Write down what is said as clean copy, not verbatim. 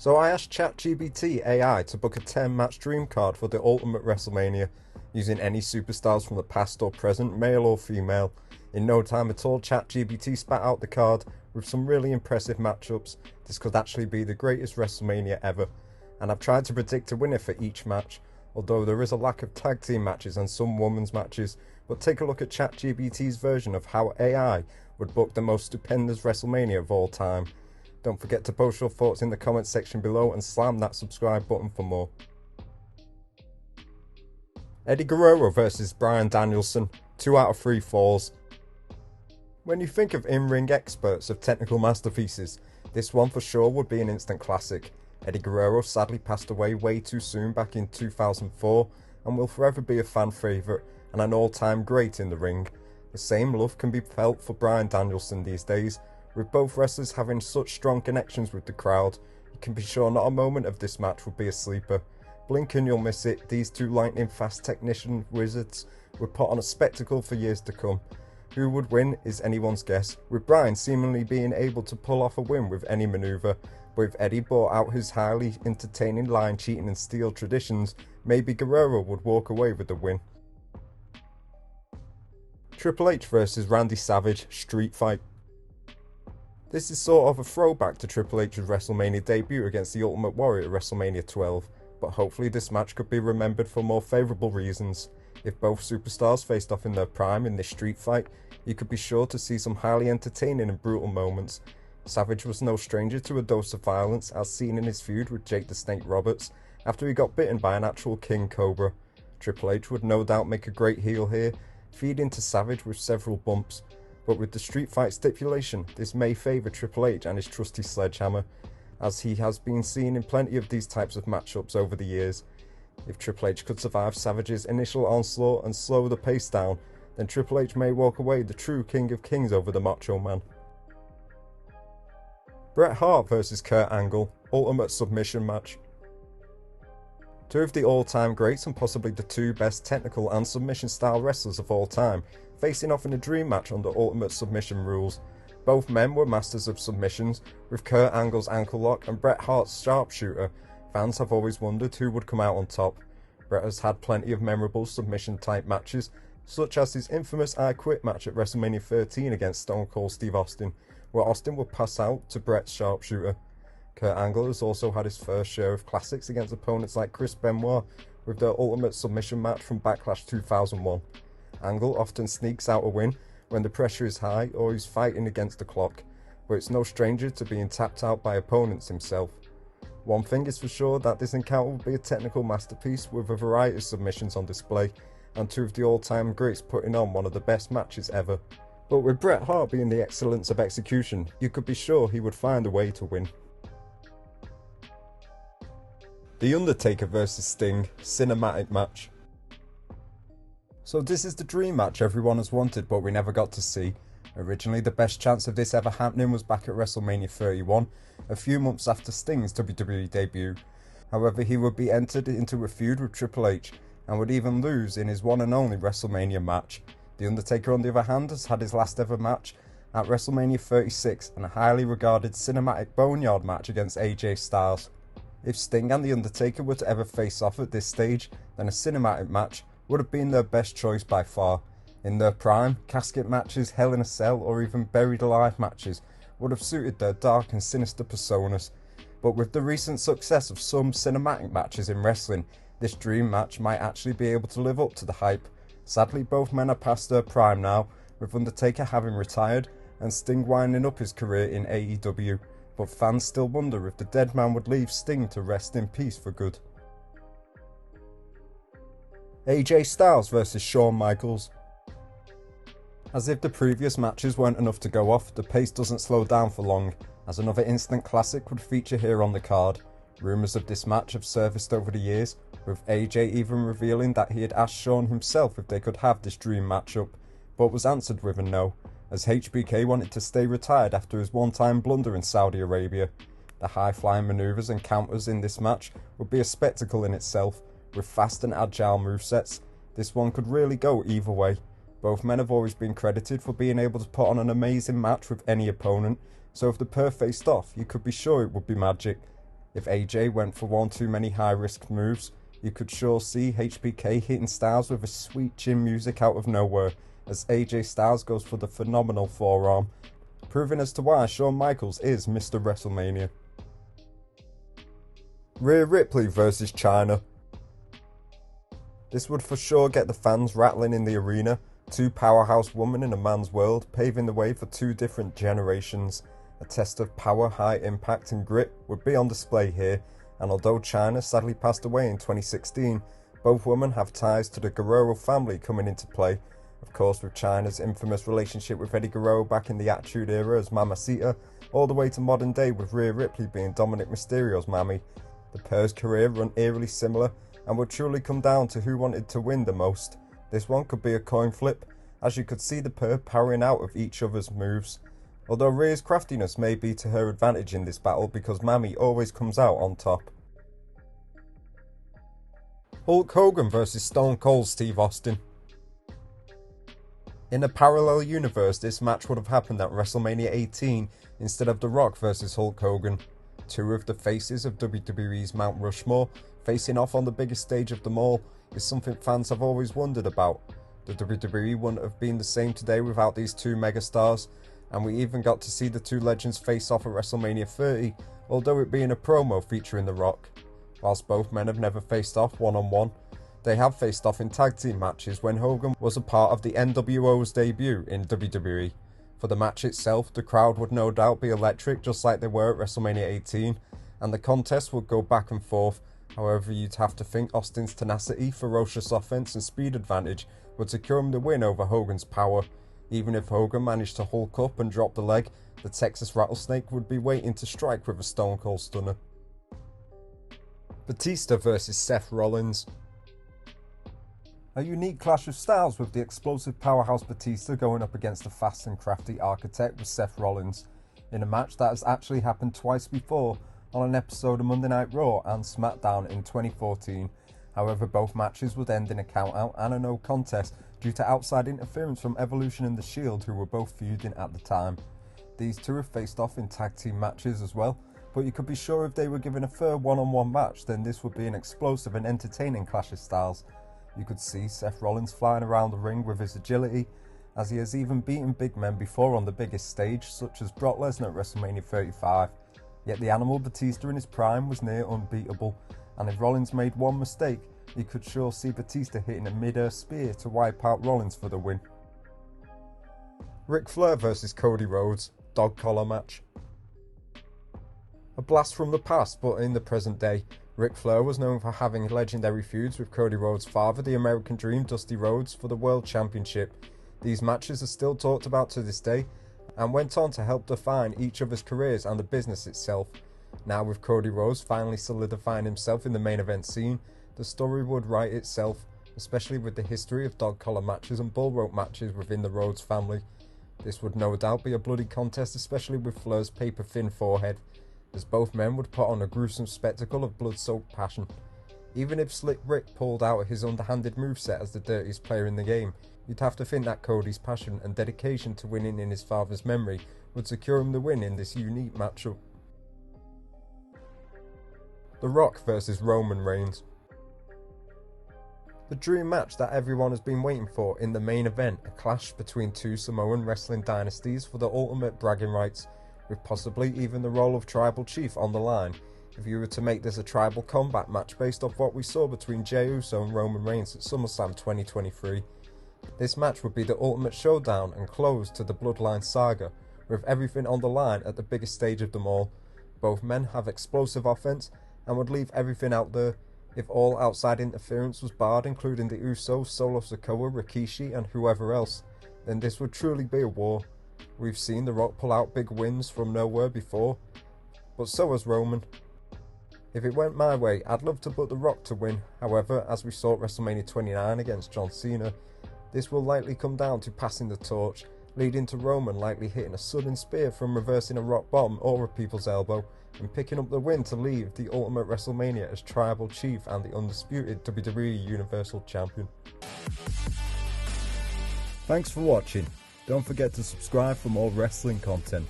So I asked ChatGPT AI to book a 10-match dream card for the Ultimate WrestleMania, using any superstars from the past or present, male or female. In no time at all, ChatGPT spat out the card with some really impressive matchups. This could actually be the greatest WrestleMania ever, and I've tried to predict a winner for each match, although there is a lack of tag team matches and some women's matches. But take a look at ChatGPT's version of how AI would book the most stupendous WrestleMania of all time. Don't forget to post your thoughts in the comments section below and slam that subscribe button for more. Eddie Guerrero versus Bryan Danielson, 2 out of 3 falls. When you think of in-ring experts of technical masterpieces, this one for sure would be an instant classic. Eddie Guerrero sadly passed away way too soon back in 2004 and will forever be a fan favourite and an all-time great in the ring. The same love can be felt for Bryan Danielson these days, with both wrestlers having such strong connections with the crowd. You can be sure not a moment of this match would be a sleeper. Blink and you'll miss it. These two lightning fast technician wizards would put on a spectacle for years to come. Who would win is anyone's guess, with Bryan seemingly being able to pull off a win with any manoeuvre, but if Eddie brought out his highly entertaining line cheating and steel traditions, maybe Guerrero would walk away with the win. Triple H versus Randy Savage street fight. This is sort of a throwback to Triple H's WrestleMania debut against the Ultimate Warrior at WrestleMania 12, but hopefully this match could be remembered for more favourable reasons. If both superstars faced off in their prime in this street fight, you could be sure to see some highly entertaining and brutal moments. Savage was no stranger to a dose of violence, as seen in his feud with Jake the Snake Roberts after he got bitten by an actual king cobra. Triple H would no doubt make a great heel here, feed into Savage with several bumps, but with the street fight stipulation, this may favour Triple H and his trusty sledgehammer, as he has been seen in plenty of these types of matchups over the years. If Triple H could survive Savage's initial onslaught and slow the pace down, then Triple H may walk away the true King of Kings over the Macho Man. Bret Hart versus Kurt Angle, Ultimate Submission match. Two of the all-time greats and possibly the two best technical and submission style wrestlers of all time, facing off in a dream match under Ultimate Submission rules. Both men were masters of submissions, with Kurt Angle's ankle lock and Bret Hart's sharpshooter. Fans have always wondered who would come out on top. Bret has had plenty of memorable submission type matches, such as his infamous I Quit match at WrestleMania 13 against Stone Cold Steve Austin, where Austin would pass out to Bret's sharpshooter. Kurt Angle has also had his first share of classics against opponents like Chris Benoit, with their Ultimate Submission match from Backlash 2001. Angle often sneaks out a win when the pressure is high or he's fighting against the clock, but it's no stranger to being tapped out by opponents himself. One thing is for sure, that this encounter will be a technical masterpiece with a variety of submissions on display, and two of the all-time greats putting on one of the best matches ever. But with Bret Hart being the excellence of execution, you could be sure he would find a way to win. The Undertaker vs Sting, cinematic match. So this is the dream match everyone has wanted but we never got to see. Originally the best chance of this ever happening was back at WrestleMania 31, a few months after Sting's WWE debut. However, he would be entered into a feud with Triple H and would even lose in his one and only WrestleMania match. The Undertaker on the other hand has had his last ever match at WrestleMania 36 and a highly regarded cinematic boneyard match against AJ Styles. If Sting and The Undertaker were to ever face off at this stage, then a cinematic match would have been their best choice by far. In their prime, casket matches, Hell in a Cell or even Buried Alive matches would have suited their dark and sinister personas. But with the recent success of some cinematic matches in wrestling, this dream match might actually be able to live up to the hype. Sadly, both men are past their prime now, with Undertaker having retired and Sting winding up his career in AEW. But fans still wonder if the dead man would leave Sting to rest in peace for good. AJ Styles vs Shawn Michaels. As if the previous matches weren't enough to go off, the pace doesn't slow down for long, as another instant classic would feature here on the card. Rumours of this match have surfaced over the years, with AJ even revealing that he had asked Shawn himself if they could have this dream matchup, but was answered with a no, as HBK wanted to stay retired after his one-time blunder in Saudi Arabia. The high-flying manoeuvres and counters in this match would be a spectacle in itself, with fast and agile movesets. This one could really go either way. Both men have always been credited for being able to put on an amazing match with any opponent, so if the pair faced off, you could be sure it would be magic. If AJ went for one too many high-risk moves, you could sure see HBK hitting Styles with a sweet chin music out of nowhere as AJ Styles goes for the phenomenal forearm, proving as to why Shawn Michaels is Mr. WrestleMania. Rhea Ripley versus Chyna. This would for sure get the fans rattling in the arena. Two powerhouse women in a man's world, paving the way for two different generations. A test of power, high impact and grit would be on display here, and although Chyna sadly passed away in 2016, both women have ties to the Guerrero family coming into play. Of course, with Chyna's infamous relationship with Eddie Guerrero back in the Attitude Era as Mamacita, all the way to modern day with Rhea Ripley being Dominic Mysterio's Mammy. The pair's career run eerily similar and would truly come down to who wanted to win the most. This one could be a coin flip, as you could see the pair powering out of each other's moves. Although Rhea's craftiness may be to her advantage in this battle because Mammy always comes out on top. Hulk Hogan vs Stone Cold Steve Austin. In a parallel universe, this match would have happened at WrestleMania 18 instead of The Rock vs Hulk Hogan. Two of the faces of WWE's Mount Rushmore facing off on the biggest stage of them all is something fans have always wondered about. The WWE wouldn't have been the same today without these two megastars, and we even got to see the two legends face off at WrestleMania 30, although it being a promo featuring The Rock. Whilst both men have never faced off one-on-one, they have faced off in tag team matches when Hogan was a part of the NWO's debut in WWE. For the match itself, the crowd would no doubt be electric just like they were at WrestleMania 18, and the contest would go back and forth. However, you'd have to think Austin's tenacity, ferocious offense and speed advantage would secure him the win over Hogan's power. Even if Hogan managed to hulk up and drop the leg, the Texas Rattlesnake would be waiting to strike with a Stone Cold Stunner. Batista vs Seth Rollins. A unique clash of styles with the explosive powerhouse Batista going up against the fast and crafty architect with Seth Rollins, in a match that has actually happened twice before on an episode of Monday Night Raw and SmackDown in 2014. However, both matches would end in a count-out and a no contest due to outside interference from Evolution and The Shield, who were both feuding at the time. These two have faced off in tag team matches as well, but you could be sure if they were given a fair one-on-one match, then this would be an explosive and entertaining clash of styles. You could see Seth Rollins flying around the ring with his agility, as he has even beaten big men before on the biggest stage, such as Brock Lesnar at WrestleMania 35. Yet the animal Batista in his prime was near unbeatable, and if Rollins made one mistake, you could sure see Batista hitting a mid-air spear to wipe out Rollins for the win. Ric Flair vs Cody Rhodes, dog collar match. A blast from the past, but in the present day, Ric Flair was known for having legendary feuds with Cody Rhodes' father, the American Dream, Dusty Rhodes, for the World Championship. These matches are still talked about to this day, and went on to help define each of his careers and the business itself. Now with Cody Rhodes finally solidifying himself in the main event scene, the story would write itself, especially with the history of dog collar matches and bull rope matches within the Rhodes family. This would no doubt be a bloody contest, especially with Flair's paper-thin forehead, as both men would put on a gruesome spectacle of blood-soaked passion. Even if Slick Rick pulled out his underhanded moveset as the dirtiest player in the game, you'd have to think that Cody's passion and dedication to winning in his father's memory would secure him the win in this unique matchup. The Rock vs Roman Reigns. The dream match that everyone has been waiting for in the main event, a clash between two Samoan wrestling dynasties for the ultimate bragging rights, with possibly even the role of tribal chief on the line, if you were to make this a tribal combat match based off what we saw between Jey Uso and Roman Reigns at SummerSlam 2023. This match would be the ultimate showdown and close to the Bloodline saga, with everything on the line at the biggest stage of them all. Both men have explosive offense and would leave everything out there. If all outside interference was barred, including the Usos, Solo Sikoa, Rikishi and whoever else, then this would truly be a war. We've seen The Rock pull out big wins from nowhere before, but so has Roman. If it went my way, I'd love to put The Rock to win. However, as we saw at WrestleMania 29 against John Cena, this will likely come down to passing the torch, leading to Roman likely hitting a sudden spear from reversing a rock bottom or a people's elbow, and picking up the win to leave the ultimate WrestleMania as Tribal Chief and the undisputed WWE Universal Champion. Thanks for watching. Don't forget to subscribe for more wrestling content.